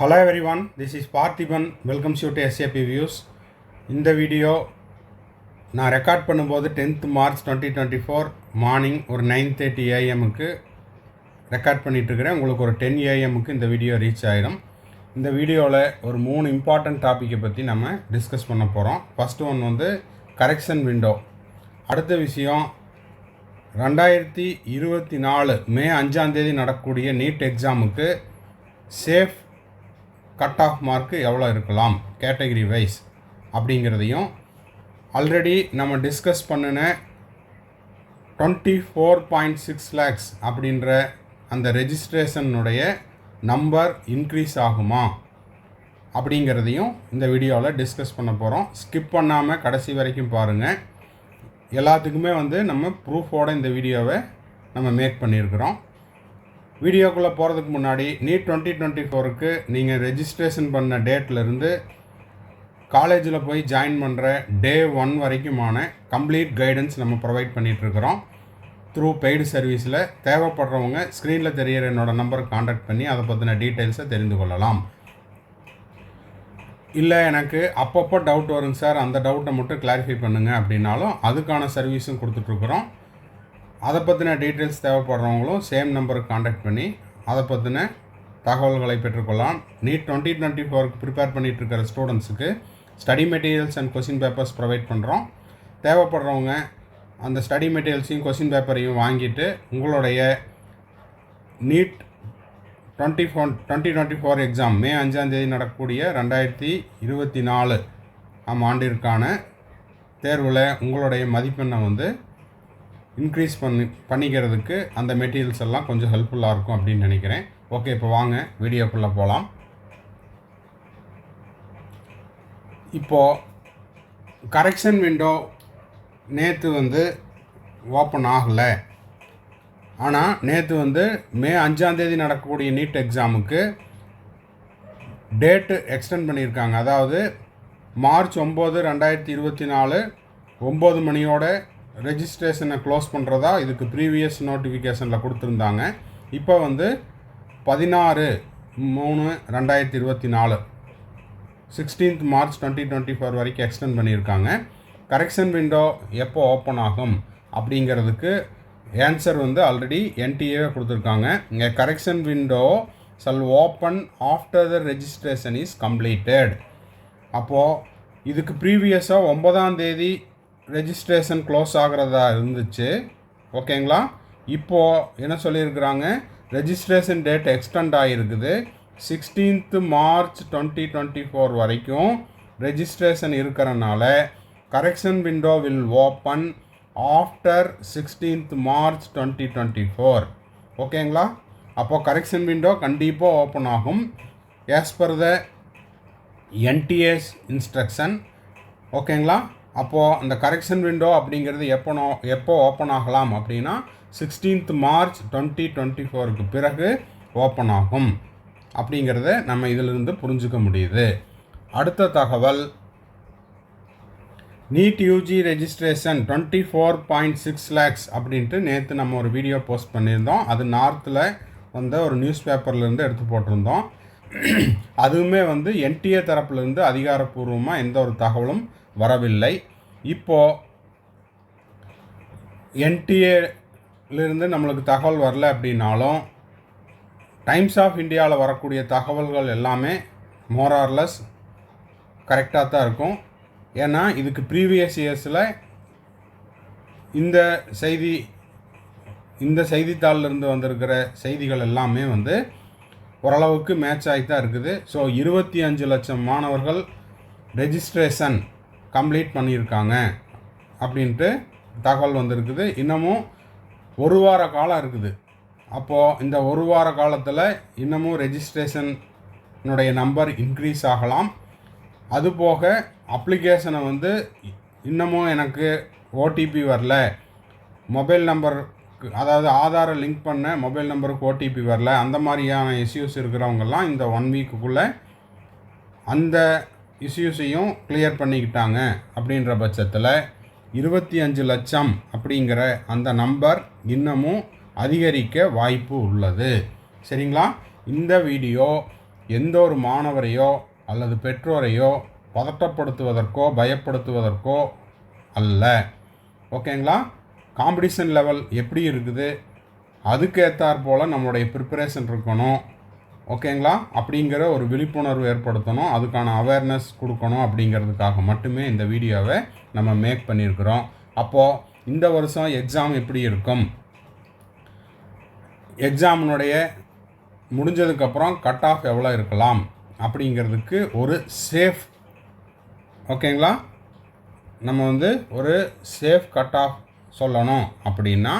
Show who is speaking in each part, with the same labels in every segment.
Speaker 1: Hello everyone, this is Parthiban. Welcomes you to SAP Views. இந்த video நான் record பண்ணும்போது 10th March 2024 morning ஒரு 9:30 AM-க்கு record பண்ணிகிட்ருக்கிறேன். உங்களுக்கு ஒரு 10 AM-க்கு இந்த வீடியோ ரீச் ஆகிடும். இந்த வீடியோவில் ஒரு 3 இம்பார்ட்டன்ட் டாப்பிக்கை பற்றி நம்ம டிஸ்கஸ் பண்ண போகிறோம். ஃபஸ்ட்டு ஒன் வந்து கரெக்ஷன் விண்டோ. அடுத்த விஷயம் 2024 மே 5 நடக்கக்கூடிய நீட் எக்ஸாமுக்கு சேஃப் கட் ஆஃப் மார்க்கு எவ்வளோ இருக்கலாம் கேட்டகரி வைஸ் அப்படிங்கிறதையும், ஆல்ரெடி நம்ம டிஸ்கஸ் பண்ணின 24.6 lakhs அப்படின்ற அந்த ரெஜிஸ்ட்ரேஷனுடைய நம்பர் இன்க்ரீஸ் ஆகுமா அப்படிங்கிறதையும் இந்த வீடியோவில் டிஸ்கஸ் பண்ண போகிறோம். ஸ்கிப் பண்ணாமல் கடைசி வரைக்கும் பாருங்கள். எல்லாத்துக்குமே நம்ம ப்ரூஃபோடு இந்த வீடியோவை நம்ம மேக் பண்ணியிருக்கிறோம். வீடியோக்குள்ளே போகிறதுக்கு முன்னாடி நீட் 2024க்கு நீங்கள் ரெஜிஸ்ட்ரேஷன் பண்ண டேட்லேருந்து காலேஜில் போய் ஜாயின் பண்ணுற டே 1 வரைக்குமான கம்ப்ளீட் கைடன்ஸ் நம்ம ப்ரொவைட் பண்ணிகிட்ருக்குறோம் த்ரூ பெய்டு சர்வீஸில். தேவைப்படுறவங்க ஸ்க்ரீனில் தெரிகிற என்னோடய நம்பருக்கு காண்டாக்ட் பண்ணி அதை பற்றின டீட்டெயில்ஸை தெரிந்து கொள்ளலாம். இல்லை எனக்கு அப்பப்போ டவுட் வருங்க சார், அந்த டவுட்டை மட்டும் கிளாரிஃபை பண்ணுங்கள் அப்படின்னாலும் அதுக்கான சர்வீஸும் கொடுத்துட்ருக்குறோம். அதை பற்றின டீட்டெயில்ஸ் தேவைப்படுறவங்களும் சேம் நம்பருக்கு காண்டாக்ட் பண்ணி அதை பற்றின தகவல்களை பெற்றுக்கொள்ளலாம். நீட் 2024க்கு ப்ரிப்பேர் பண்ணிகிட்ருக்கிற ஸ்டூடெண்ட்ஸுக்கு study materials and question papers provide பண்ணுறோம். தேவைப்படுறவங்க அந்த ஸ்டடி மெட்டீரியல்ஸையும் கொஷின் பேப்பரையும் வாங்கிட்டு உங்களுடைய நீட் 2024 எக்ஸாம் மே 5 நடக்கக்கூடிய 2024 ஆண்டிற்கான தேர்வில் உங்களுடைய மதிப்பெண்ணை இன்க்ரீஸ் பண்ணிக்கிறதுக்கு அந்த மெட்டீரியல்ஸ் எல்லாம் கொஞ்சம் ஹெல்ப்ஃபுல்லாக இருக்கும் அப்படின்னு நினைக்கிறேன். ஓகே, இப்போ வாங்க வீடியோக்குள்ளே போகலாம். இப்போது கரெக்ஷன் விண்டோ நேற்று ஓப்பன் ஆகலை. ஆனால் நேற்று மே 5 நடக்கக்கூடிய நீட் எக்ஸாமுக்கு டேட்டு எக்ஸ்டெண்ட் பண்ணியிருக்காங்க. அதாவது மார்ச் 9, 2024 9 மணியோட ரெஜிஸ்ட்ரேஷனை க்ளோஸ் பண்ணுறதா இதுக்கு ப்ரீவியஸ் நோட்டிஃபிகேஷனில் கொடுத்துருந்தாங்க. இப்போ 16/3/2024 16th March 2024 வரைக்கும் எக்ஸ்டெண்ட் பண்ணியிருக்காங்க. கரெக்ஷன் விண்டோ எப்போ ஓப்பன் ஆகும் அப்படிங்கிறதுக்கு ஆன்சர் ஆல்ரெடி NTA கொடுத்துருக்காங்க. இங்கே correction window shall open after the registration is completed. அப்போது இதுக்கு ப்ரீவியஸாக 9 ரெஜிஸ்ட்ரேஷன் க்ளோஸ் ஆகிறதா இருந்துச்சு. ஓகேங்களா? இப்போது என்ன சொல்லியிருக்கிறாங்க, ரெஜிஸ்ட்ரேஷன் டேட் எக்ஸ்டெண்ட் ஆகிருக்குது. 16th March 2024 வரைக்கும் ரெஜிஸ்ட்ரேஷன் இருக்கிறனால correction window will open after 16th March 2024. ஓகேங்களா? அப்போது கரெக்ஷன் விண்டோ கண்டிப்பாக ஓப்பன் ஆகும் as per the NTA's instruction. ஓகேங்களா? அப்போது அந்த கரெக்ஷன் விண்டோ அப்படிங்கிறது எப்போ ஓப்பன் ஆகலாம் அப்படின்னா 16th March 2024க்கு பிறகு ஓப்பன் ஆகும் அப்படிங்கிறத நம்ம இதிலிருந்து புரிஞ்சுக்க முடியுது. அடுத்த தகவல், நீட் யூஜி ரெஜிஸ்ட்ரேஷன் 24.6 lakhs அப்படின்ட்டு நேற்று நம்ம ஒரு வீடியோ போஸ்ட் பண்ணியிருந்தோம். அது நார்த்தில் ஒரு நியூஸ் பேப்பர்லேருந்து எடுத்து போட்டிருந்தோம். அதுவுமே NTA தரப்புலேருந்து அதிகாரப்பூர்வமாக எந்த ஒரு தகவலும் வரவில்லை. இப்போது NTAலேருந்து நம்மளுக்கு தகவல் வரல அப்படின்னாலும் டைம்ஸ் ஆஃப் இந்தியாவில் வரக்கூடிய தகவல்கள் எல்லாமே மோரார்லெஸ் கரெக்டாக தான் இருக்கும். ஏன்னா இதுக்கு ப்ரீவியஸ் இயர்ஸில் இந்த செய்தித்தாளிலிருந்து வந்திருக்கிற செய்திகள் எல்லாமே ஓரளவுக்கு மேட்ச் ஆகி தான் இருக்குது. ஸோ 25 லட்சம் மாணவர்கள் ரெஜிஸ்ட்ரேஷன் கம்ப்ளீட் பண்ணியிருக்காங்க அப்படின்ட்டு தகவல் வந்திருக்குது. இன்னமும் ஒரு வார காலம் இருக்குது. அப்போது இந்த ஒரு வார காலத்தில் இன்னமும் ரெஜிஸ்ட்ரேஷனுடைய நம்பர் இன்க்ரீஸ் ஆகலாம். அதுபோக அப்ளிகேஷனை இன்னமும் எனக்கு OTP வரல, மொபைல் நம்பருக்கு அதாவது ஆதாரை லிங்க் பண்ண மொபைல் நம்பருக்கு OTP வரல, அந்த மாதிரியான இஷ்யூஸ் இருக்கிறவங்கெல்லாம் இந்த 1 வீக்குள்ளே அந்த இஷ்யூஸையும் கிளியர் பண்ணிக்கிட்டாங்க. அப்படின்ற பட்சத்தில் 25 லட்சம் அப்படிங்கிற அந்த நம்பர் இன்னமும் அதிகரிக்க வாய்ப்பு உள்ளது. சரிங்களா? இந்த வீடியோ எந்த ஒரு மாணவரையோ அல்லது பெற்றோரையோ பதட்டப்படுத்துவதற்கோ பயப்படுத்துவதற்கோ அல்ல. ஓகேங்களா? காம்படிஷன் லெவல் எப்படி இருக்குது, அதுக்கேற்றாற் போல் நம்மளுடைய ப்ரிப்பரேஷன் இருக்கணும். ஓகேங்களா? அப்படிங்கிற ஒரு விழிப்புணர்வு ஏற்படுத்தணும், அதுக்கான அவேர்னஸ் கொடுக்கணும். அப்படிங்கிறதுக்காக மட்டுமே இந்த வீடியோவை நம்ம மேக் பண்ணியிருக்கிறோம். அப்போது இந்த வருஷம் எக்ஸாம் எப்படி இருக்கும், எக்ஸாமினுடைய முடிஞ்சதுக்கப்புறம் கட் ஆஃப் எவ்வளோ இருக்கலாம் அப்படிங்கிறதுக்கு ஒரு சேஃப், ஓகேங்களா, நம்ம ஒரு சேஃப் கட் ஆஃப் சொல்லணும் அப்படின்னா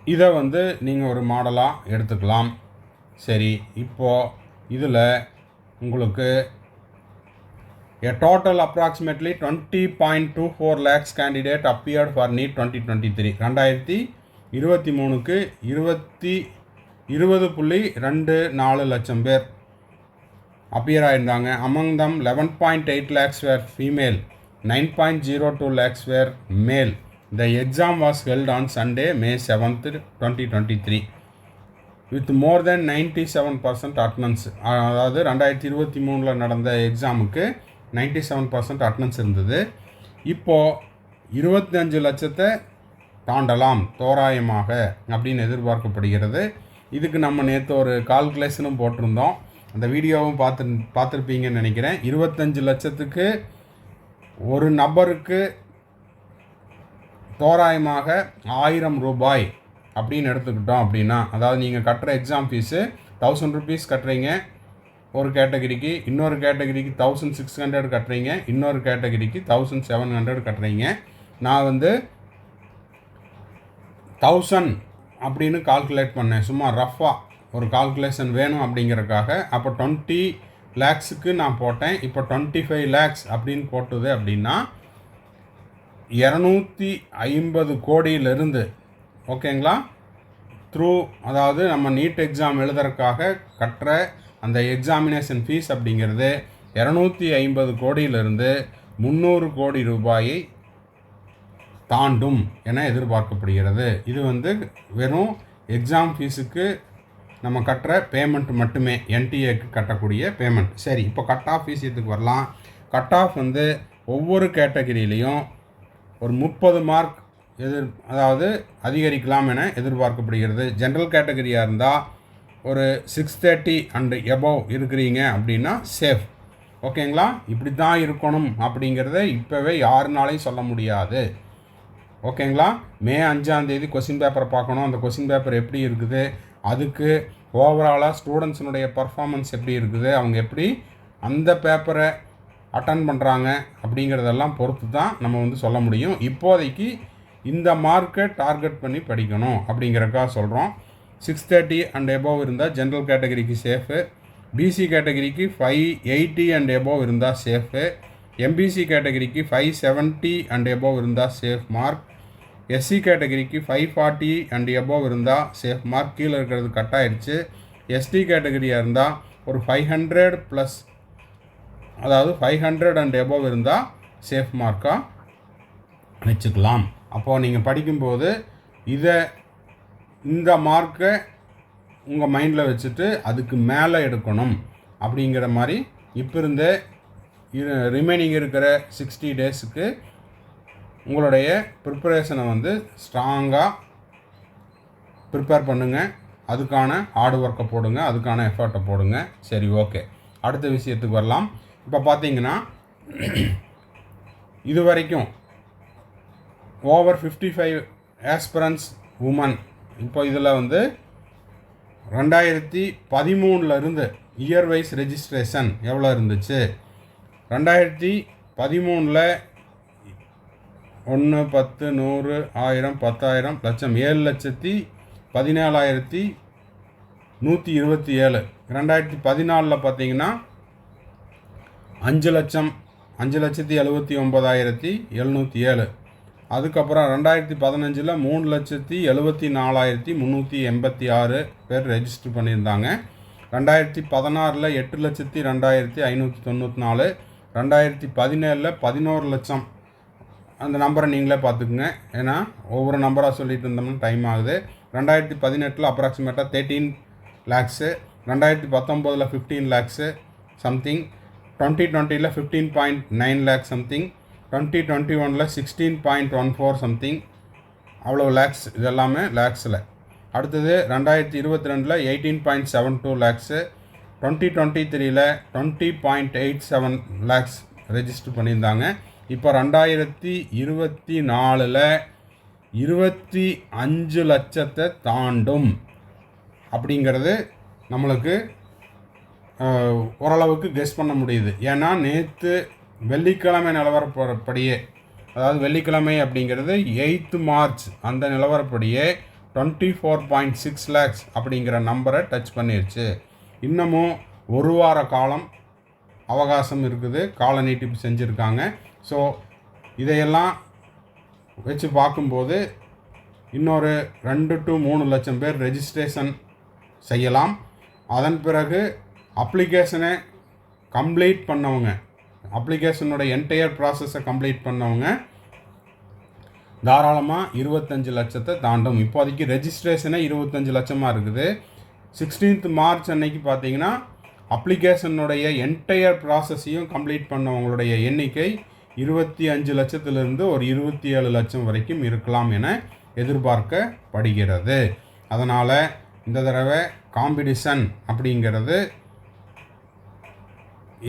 Speaker 1: இதை நீங்கள் ஒரு மாடலாக எடுத்துக்கலாம். சரி, இப்போது இதில் உங்களுக்கு a total approximately 20.24 lakhs candidate appeared for NEET 2023. 2023க்கு 20.24 லட்சம் பேர் appear ஆயிருந்தாங்க. among them 11.8 lakhs were female, 9.02 lakhs were male. The exam was held on Sunday, May 7th, 2023 with more than 97% attendance. அதாவது 2023 நடந்த எக்ஸாமுக்கு 97% அட்டனன்ஸ் இருந்தது. இப்போது 25 லட்சத்தை தாண்டலாம் தோராயமாக அப்படின்னு எதிர்பார்க்கப்படுகிறது. இதுக்கு நம்ம நேற்று ஒரு கால்குலேஷனும் போட்டிருந்தோம், அந்த வீடியோவும் பார்த்துருப்பீங்கன்னு நினைக்கிறேன். 25 லட்சத்துக்கு ஒரு நபருக்கு தோராயமாக 1000 ரூபாய் அப்படின்னு எடுத்துக்கிட்டோம் அப்படின்னா, அதாவது நீங்கள் கட்டுற எக்ஸாம் ஃபீஸு 1000 ருபீஸ் கட்டுறீங்க ஒரு கேட்டகரிக்கு, இன்னொரு கேட்டகரிக்கு 1600 கட்டுறீங்க, இன்னொரு கேட்டகரிக்கு 1700 கட்டுறீங்க. நான் 1000 அப்படின்னு கால்குலேட் பண்ணேன், சும்மா ரஃபாக ஒரு கால்குலேஷன் வேணும் அப்படிங்கிறதுக்காக. அப்போ 20 லேக்ஸுக்கு நான் போட்டேன். இப்போ 25 லேக்ஸ் அப்படின்னு போட்டுது அப்படின்னா 250 கோடியிலிருந்து, ஓகேங்களா, அதாவது நம்ம நீட் எக்ஸாம் எழுதுறதுக்காக கட்டுற அந்த எக்ஸாமினேஷன் ஃபீஸ் அப்படிங்கிறது 250 கோடியிலிருந்து 300 கோடி ரூபாயை தாண்டும் என எதிர்பார்க்கப்படுகிறது. இது வெறும் எக்ஸாம் ஃபீஸுக்கு நம்ம கட்டுற பேமெண்ட் மட்டுமே, என்டிஏக்கு கட்டக்கூடிய பேமெண்ட். சரி, இப்போ கட் ஆஃப் விஷயத்துக்கு வரலாம். கட் ஆஃப் ஒவ்வொரு கேட்டகரியிலையும் ஒரு 30 மார்க் அதாவது அதிகரிக்கலாம் என எதிர்பார்க்கப்படுகிறது. ஜென்ரல் கேட்டகரியாக இருந்தால் ஒரு 630 அண்ட் எபோவ் இருக்கிறீங்க அப்படின்னா சேஃப். ஓகேங்களா? இப்படி தான் இருக்கணும் அப்படிங்கிறத இப்போவே யாருனாலையும் சொல்ல முடியாது. ஓகேங்களா? மே 5ஆம் தேதி கொஸ்டின் பேப்பரை பார்க்கணும். அந்த கொஸ்டின் பேப்பர் எப்படி இருக்குது, அதுக்கு ஓவராலாக ஸ்டூடெண்ட்ஸினுடைய பர்ஃபார்மன்ஸ் எப்படி இருக்குது, அவங்க எப்படி அந்த பேப்பரை அட்டன் பண்ணுறாங்க அப்படிங்கிறதெல்லாம் பொறுத்து தான் நம்ம சொல்ல முடியும். இப்போதைக்கு இந்த மார்க்கை டார்கெட் பண்ணி படிக்கணும் அப்படிங்கிறக்காக சொல்கிறோம். 630 அண்ட் எபோவ் இருந்தால் ஜென்ரல் கேட்டகரிக்கு சேஃபு, பிசி கேட்டகரிக்கு 580 அண்ட் எபோவ் இருந்தால் சேஃபு, எம்பிசி கேட்டகரிக்கு 570 அண்ட் எபோவ் இருந்தால் சேஃப் மார்க், எஸ்சி கேட்டகரிக்கு 540 அண்ட் எபோவ் இருந்தால் சேஃப் மார்க், கீழே இருக்கிறது கட் ஆயிடுச்சு. எஸ்டி கேட்டகரியாக இருந்தால் ஒரு 500 ப்ளஸ், அதாவது 500 அண்ட் எபோவ் இருந்தால் சேஃப் மார்க்காக வச்சுக்கலாம். அப்போது நீங்கள் படிக்கும்போது இந்த மார்க்கை உங்கள் மைண்டில் வச்சுட்டு அதுக்கு மேலே எடுக்கணும் அப்படிங்கிற மாதிரி இப்போ இருந்தே ரிமைனிங் இருக்கிற 60 டேஸுக்கு உங்களுடைய ப்ரிப்பரேஷனை ஸ்ட்ராங்காக ப்ரிப்பேர் பண்ணுங்கள். அதுக்கான ஹார்ட் ஒர்க்கை போடுங்க, அதுக்கான எஃபர்ட்டை போடுங்க. சரி, ஓகே, அடுத்த விஷயத்துக்கு வரலாம். இப்போ பார்த்தீங்கன்னா இது வரைக்கும் ஓவர் 55 ஆஸ்பிரன்ஸ் உமன், இப்போ இதில் 2013 இயர் வைஸ் ரெஜிஸ்ட்ரேஷன் எவ்வளோ இருந்துச்சு, 2013 1 10 100 1000 10000 லட்சம் 7,17,127. 2014 பார்த்தீங்கன்னா 5,79,707. அதுக்கப்புறம் 2015 3,74,386 பேர் ரெஜிஸ்டர் பண்ணியிருந்தாங்க. 2016 8,02,594. 2017 11 லட்சம். அந்த நம்பரை நீங்களே பார்த்துக்குங்க, ஏன்னா ஒவ்வொரு நம்பராக சொல்லிட்டு இருந்தோம்னா டைம் ஆகுது. 2018 அப்ராக்சிமேட்டாக 13 lakhs, 2019 15 lakhs something, 2020 15.9 lakhs something, 2021 16.14 something, அவ்வளோ லேக்ஸ். இதெல்லாமே லேக்ஸில். அடுத்தது 2022 18.72 லேக்ஸு, 2023 20.87 லேக்ஸ் ரெஜிஸ்டர் பண்ணியிருந்தாங்க. இப்போ 2024 25 லட்சத்தை தாண்டும் அப்படிங்கிறது நம்மளுக்கு ஓரளவுக்கு கெஸ் பண்ண முடியுது. ஏன்னா நேற்று வெள்ளிக்கிழமை நிலவரப்படியே, அதாவது வெள்ளிக்கிழமை அப்படிங்கிறது 8 மார்ச், அந்த நிலவரப்படியே 24.6 லேக்ஸ் அப்படிங்கிற நம்பரை டச் பண்ணிடுச்சு. இன்னமும் ஒரு வார காலம் அவகாசம் இருக்குது, கால நீட்டிப்பு செஞ்சுருக்காங்க. ஸோ இதையெல்லாம் வச்சு பார்க்கும்போது இன்னொரு 2 to 3 லட்சம் பேர் ரெஜிஸ்ட்ரேஷன் செய்யலாம். அதன் பிறகு அப்ளிகேஷனை கம்ப்ளீட் பண்ணவங்க, அப்ளிகேஷனோட என்டையர் ப்ராசஸை கம்ப்ளீட் பண்ணவங்க தாராளமாக 25 லட்சத்தை தாண்டும். இப்போதைக்கு ரெஜிஸ்ட்ரேஷனே 25 லட்சமாக இருக்குது. 16th மார்ச் அன்னைக்கு பார்த்தீங்கன்னா அப்ளிகேஷனுடைய என்டையர் ப்ராசஸையும் கம்ப்ளீட் பண்ணவங்களுடைய எண்ணிக்கை 25 லட்சத்திலிருந்து ஒரு 27 லட்சம் வரைக்கும் இருக்கலாம் என எதிர்பார்க்கப்படுகிறது. அதனால் இந்த தடவை காம்படிஷன் அப்படிங்கிறது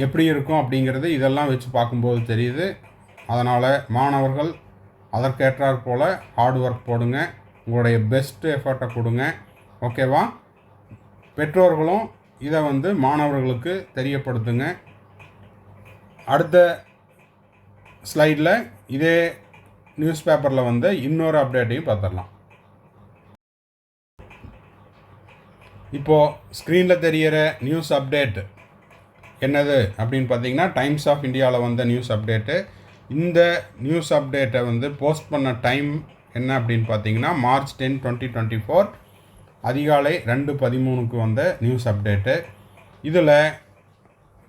Speaker 1: எப்படி இருக்கும் அப்படிங்கிறது இதெல்லாம் வச்சு பார்க்கும்போது தெரியுது. அதனால் மாணவர்கள் அதற்கேற்றாற் போல் ஹார்ட் ஒர்க் போடுங்க, உங்களுடைய பெஸ்ட் எஃபர்ட்டை கொடுங்க. ஓகேவா? பெற்றோர்களும் இதை மாணவர்களுக்கு தெரியப்படுத்துங்க. அடுத்த ஸ்லைடில் இதே நியூஸ் பேப்பரில் இன்னொரு அப்டேட்டையும் பார்த்துடலாம். இப்போது ஸ்க்ரீனில் தெரிகிற நியூஸ் அப்டேட் என்னது அப்படின்னு பார்த்தீங்கன்னா, டைம்ஸ் ஆஃப் இந்தியாவில் வந்த நியூஸ் அப்டேட்டு. இந்த நியூஸ் அப்டேட்டை போஸ்ட் பண்ண டைம் என்ன அப்படின்னு பார்த்தீங்கன்னா, மார்ச் 10, 2024 அதிகாலை 2:13 வந்த நியூஸ் அப்டேட்டு. இதில்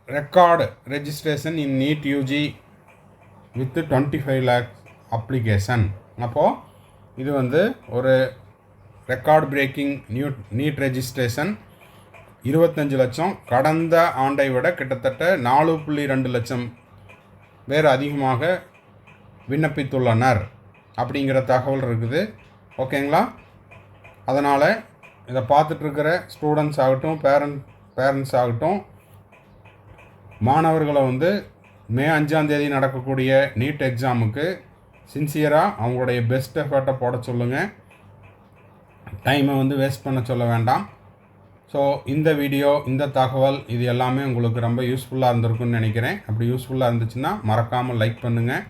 Speaker 1: record registration in NEET UG with 25 lakh application. அப்போது இது ஒரு ரெக்கார்ட் பிரேக்கிங் நீட் ரெஜிஸ்ட்ரேஷன். 25 லட்சம், கடந்த ஆண்டை விட கிட்டத்தட்ட 4.2 லட்சம் பேர் அதிகமாக விண்ணப்பித்துள்ளனர் அப்படிங்கிற தகவல் இருக்குது. ஓகேங்களா? அதனால் இதை பார்த்துட்ருக்கிற ஸ்டூடெண்ட்ஸ் ஆகட்டும், பேரண்ட்ஸ் ஆகட்டும், மாணவர்களை மே 5 நடக்கக்கூடிய நீட் எக்ஸாமுக்கு சின்சியராக அவங்களுடைய பெஸ்ட் எஃபர்ட்டை போட சொல்லுங்கள். டைமை வேஸ்ட் பண்ண சொல்ல வேண்டாம். ஸோ இந்த வீடியோ, இந்த தகவல், இது எல்லாமே உங்களுக்கு ரொம்ப யூஸ்ஃபுல்லாக இருந்திருக்குன்னு நினைக்கிறேன். அப்படி யூஸ்ஃபுல்லாக இருந்துச்சுன்னா மறக்காமல் லைக் பண்ணுங்கள்,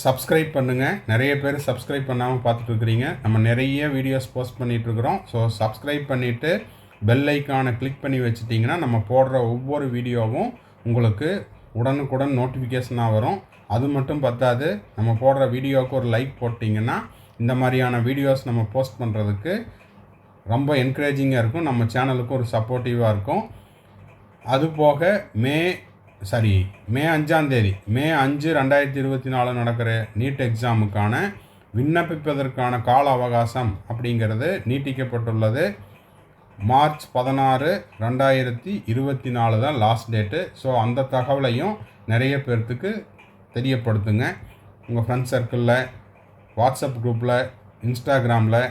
Speaker 1: சப்ஸ்கிரைப் பண்ணுங்கள். நிறைய பேர் சப்ஸ்கிரைப் பண்ணாமல் பார்த்துட்ருக்குறீங்க. நம்ம நிறைய வீடியோஸ் போஸ்ட் பண்ணிகிட்ருக்குறோம். ஸோ சப்ஸ்கிரைப் பண்ணிவிட்டு பெல் ஐக்கானை கிளிக் பண்ணி வச்சுட்டிங்கன்னா நம்ம போடுற ஒவ்வொரு வீடியோவும் உங்களுக்கு உடனுக்குடன் நோட்டிஃபிகேஷனாக வரும். அது மட்டும் பத்தாது, நம்ம போடுற வீடியோவுக்கு ஒரு லைக் போட்டிங்கன்னா இந்த மாதிரியான வீடியோஸ் நம்ம போஸ்ட் பண்ணுறதுக்கு ரொம்ப என்கரேஜிங்காக இருக்கும், நம்ம சேனலுக்கு ஒரு சப்போர்ட்டிவாக இருக்கும். அதுபோக மே 5 மே 5, 2024 நடக்கிற நீட் எக்ஸாமுக்கான விண்ணப்பிப்பதற்கான கால அவகாசம் அப்படிங்கிறது நீட்டிக்கப்பட்டுள்ளது. மார்ச் 16, 2024 தான் லாஸ்ட் டேட்டு. ஸோ அந்த தகவலையும் நிறைய பேர்த்துக்கு தெரியப்படுத்துங்க. உங்கள் ஃப்ரெண்ட்ஸ் சர்க்கிளில், வாட்ஸ்அப் குரூப்பில், இன்ஸ்டாகிராமில்,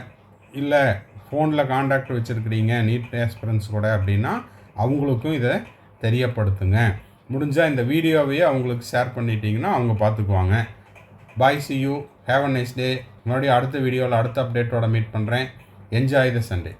Speaker 1: இல்லை ஃபோனில் காண்டாக்ட் வச்சுருக்கிறீங்க நீட் ஆஸ்பிரண்ட்ஸ் கூட அப்படின்னா அவங்களுக்கும் இதை தெரியப்படுத்துங்க. முடிஞ்சால் இந்த வீடியோவையே அவங்களுக்கு ஷேர் பண்ணிட்டீங்கன்னா அவங்க பார்த்துக்குவாங்க. Bye, see you, have a nice day. மறுபடியும் அடுத்த வீடியோவில் அடுத்த அப்டேட்டோட மீட் பண்ணுறேன். Enjoy the Sunday.